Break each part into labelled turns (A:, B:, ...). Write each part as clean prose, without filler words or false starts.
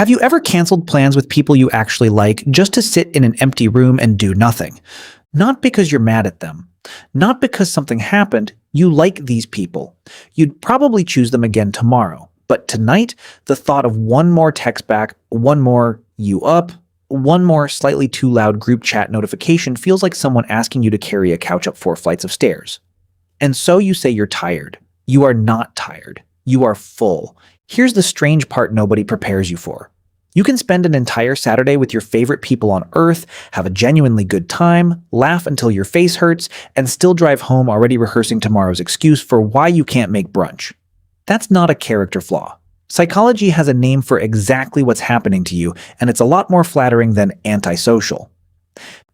A: Have you ever canceled plans with people you actually like just to sit in an empty room and do nothing? Not because you're mad at them. Not because something happened. You like these people. You'd probably choose them again tomorrow. But tonight, the thought of one more text back, one more "you up?" one more slightly too loud group chat notification feels like someone asking you to carry a couch up 4 flights of stairs. And so you say you're tired. You are not tired. You are full. Here's the strange part nobody prepares you for. You can spend an entire Saturday with your favorite people on Earth, have a genuinely good time, laugh until your face hurts, and still drive home already rehearsing tomorrow's excuse for why you can't make brunch. That's not a character flaw. Psychology has a name for exactly what's happening to you, and it's a lot more flattering than antisocial.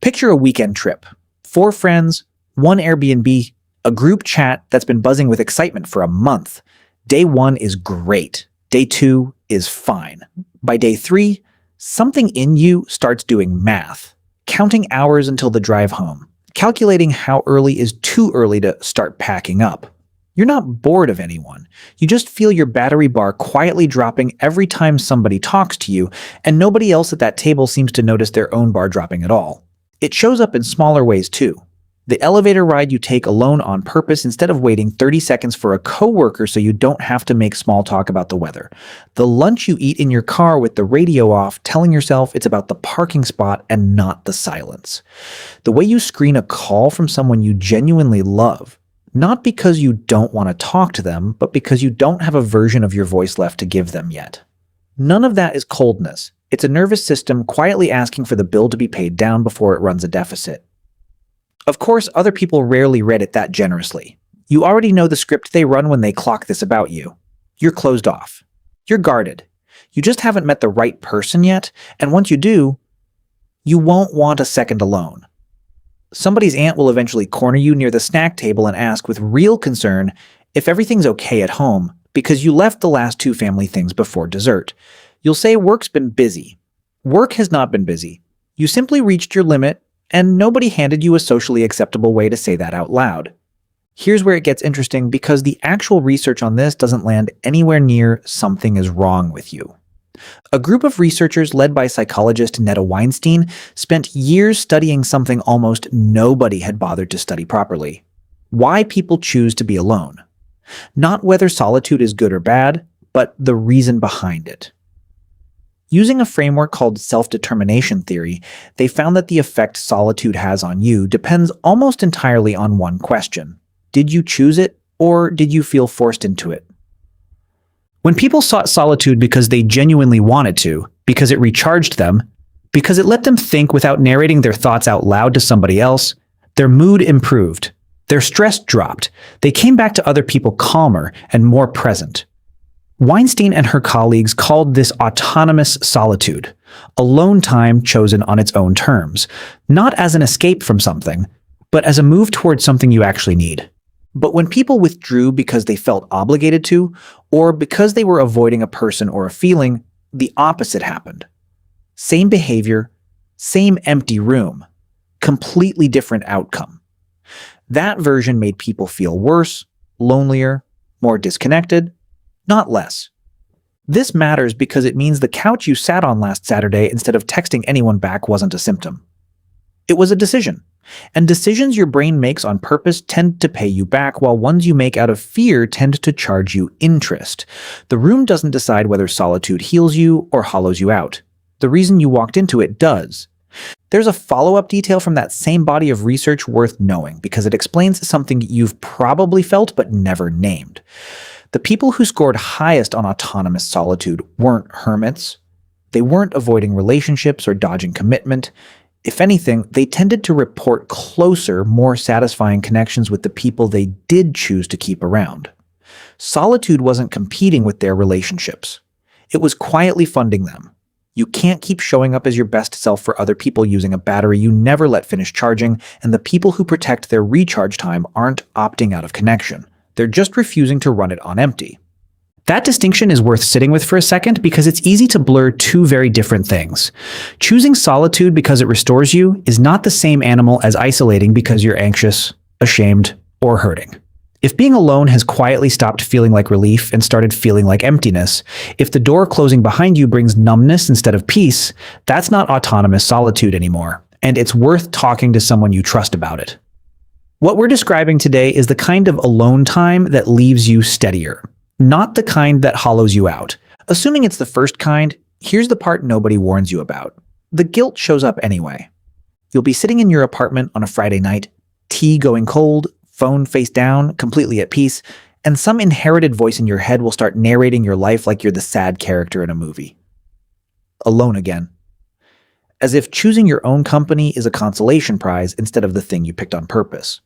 A: Picture a weekend trip. 4 friends, 1 Airbnb, a group chat that's been buzzing with excitement for a month. Day 1 is great. Day 2 is fine. By day 3, something in you starts doing math, counting hours until the drive home, calculating how early is too early to start packing up. You're not bored of anyone. You just feel your battery bar quietly dropping every time somebody talks to you, and nobody else at that table seems to notice their own bar dropping at all. It shows up in smaller ways too. The elevator ride you take alone on purpose instead of waiting 30 seconds for a coworker so you don't have to make small talk about the weather. The lunch you eat in your car with the radio off, telling yourself it's about the parking spot and not the silence. The way you screen a call from someone you genuinely love. Not because you don't want to talk to them, but because you don't have a version of your voice left to give them yet. None of that is coldness. It's a nervous system quietly asking for the bill to be paid down before it runs a deficit. Of course, other people rarely read it that generously. You already know the script they run when they clock this about you. You're closed off. You're guarded. You just haven't met the right person yet, and once you do, you won't want a second alone. Somebody's aunt will eventually corner you near the snack table and ask with real concern if everything's okay at home because you left the last 2 family things before dessert. You'll say work's been busy. Work has not been busy. You simply reached your limit, and nobody handed you a socially acceptable way to say that out loud. Here's where it gets interesting because the actual research on this doesn't land anywhere near something is wrong with you. A group of researchers led by psychologist Weinstein spent years studying something almost nobody had bothered to study properly: why people choose to be alone. Not whether solitude is good or bad, but the reason behind it. Using a framework called self-determination theory, they found that the effect solitude has on you depends almost entirely on one question. Did you choose it, or did you feel forced into it? When people sought solitude because they genuinely wanted to, because it recharged them, because it let them think without narrating their thoughts out loud to somebody else, their mood improved, their stress dropped, they came back to other people calmer and more present. Weinstein and her colleagues called this autonomous solitude, alone time chosen on its own terms, not as an escape from something, but as a move towards something you actually need. But when people withdrew because they felt obligated to, or because they were avoiding a person or a feeling, the opposite happened. Same behavior, same empty room, completely different outcome. That version made people feel worse, lonelier, more disconnected, not less. This matters because it means the couch you sat on last Saturday instead of texting anyone back wasn't a symptom. It was a decision. And decisions your brain makes on purpose tend to pay you back, while ones you make out of fear tend to charge you interest. The room doesn't decide whether solitude heals you or hollows you out. The reason you walked into it does. There's a follow-up detail from that same body of research worth knowing because it explains something you've probably felt but never named. The people who scored highest on autonomous solitude weren't hermits. They weren't avoiding relationships or dodging commitment. If anything, they tended to report closer, more satisfying connections with the people they did choose to keep around. Solitude wasn't competing with their relationships. It was quietly funding them. You can't keep showing up as your best self for other people using a battery you never let finish charging, and the people who protect their recharge time aren't opting out of connection. They're just refusing to run it on empty. That distinction is worth sitting with for a second because it's easy to blur 2 very different things. Choosing solitude because it restores you is not the same animal as isolating because you're anxious, ashamed, or hurting. If being alone has quietly stopped feeling like relief and started feeling like emptiness, if the door closing behind you brings numbness instead of peace, that's not autonomous solitude anymore, and it's worth talking to someone you trust about it. What we're describing today is the kind of alone time that leaves you steadier, not the kind that hollows you out. Assuming it's the first kind, here's the part nobody warns you about. The guilt shows up anyway. You'll be sitting in your apartment on a Friday night, tea going cold, phone face down, completely at peace, and some inherited voice in your head will start narrating your life like you're the sad character in a movie. Alone again. As if choosing your own company is a consolation prize instead of the thing you picked on purpose.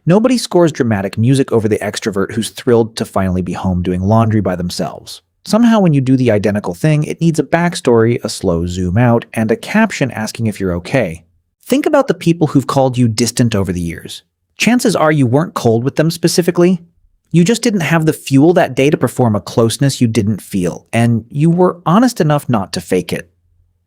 A: Nobody scores dramatic music over the extrovert who's thrilled to finally be home doing laundry by themselves. Somehow when you do the identical thing, it needs a backstory, a slow zoom out, and a caption asking if you're okay. Think about the people who've called you distant over the years. Chances are you weren't cold with them specifically. You just didn't have the fuel that day to perform a closeness you didn't feel, and you were honest enough not to fake it.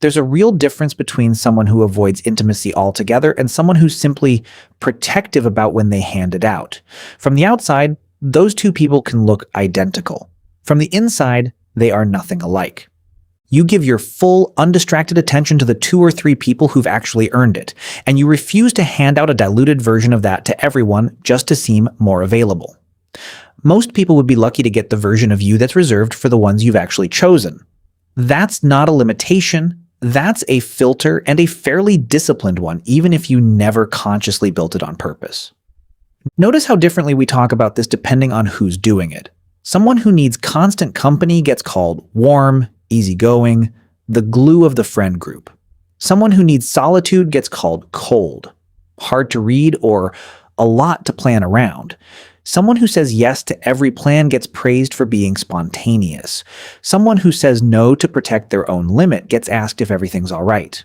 A: There's a real difference between someone who avoids intimacy altogether and someone who's simply protective about when they hand it out. From the outside, those two people can look identical. From the inside, they are nothing alike. You give your full, undistracted attention to the 2 or 3 people who've actually earned it, and you refuse to hand out a diluted version of that to everyone just to seem more available. Most people would be lucky to get the version of you that's reserved for the ones you've actually chosen. That's not a limitation, that's a filter, and a fairly disciplined one, even if you never consciously built it on purpose. Notice how differently we talk about this depending on who's doing it. Someone who needs constant company gets called warm, easygoing, the glue of the friend group. Someone who needs solitude gets called cold, hard to read, or a lot to plan around. Someone who says yes to every plan gets praised for being spontaneous. Someone who says no to protect their own limit gets asked if everything's all right.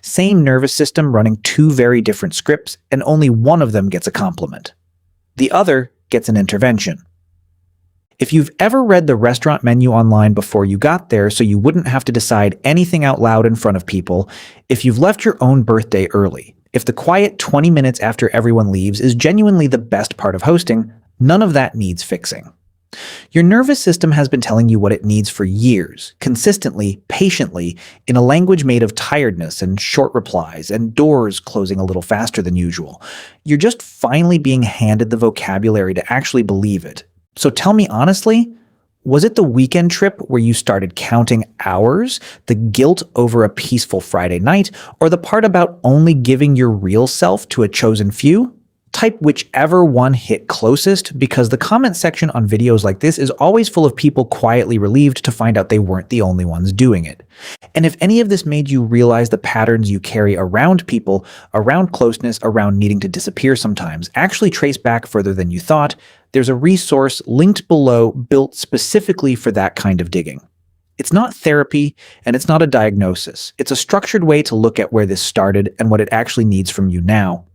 A: Same nervous system running 2 very different scripts, and only one of them gets a compliment. The other gets an intervention. If you've ever read the restaurant menu online before you got there so you wouldn't have to decide anything out loud in front of people, if you've left your own birthday early, if the quiet 20 minutes after everyone leaves is genuinely the best part of hosting, none of that needs fixing. Your nervous system has been telling you what it needs for years, consistently, patiently, in a language made of tiredness and short replies and doors closing a little faster than usual. You're just finally being handed the vocabulary to actually believe it. So tell me honestly, was it the weekend trip where you started counting hours, the guilt over a peaceful Friday night, or the part about only giving your real self to a chosen few? Type whichever one hit closest, because the comment section on videos like this is always full of people quietly relieved to find out they weren't the only ones doing it. And if any of this made you realize the patterns you carry around people, around closeness, around needing to disappear sometimes, actually trace back further than you thought, there's a resource linked below built specifically for that kind of digging. It's not therapy, and it's not a diagnosis. It's a structured way to look at where this started and what it actually needs from you now.